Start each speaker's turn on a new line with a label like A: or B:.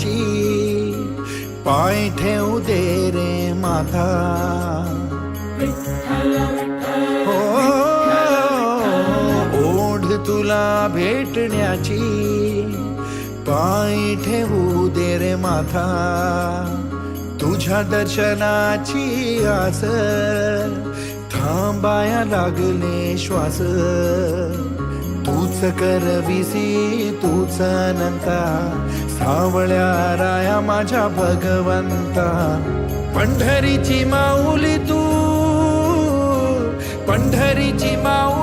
A: फेटण्याची पाय ठेवू दे रे माता. हो ओढ तुला भेटण्याची पाय ठेवू दे रे माता. तुझ्या दर्शनाची आस थांबाया लागले श्वास. तूच करविसी तूच अनंता सावळ्या राया माझ्या भगवंता. पंढरीची माऊली तू पंढरीची माऊली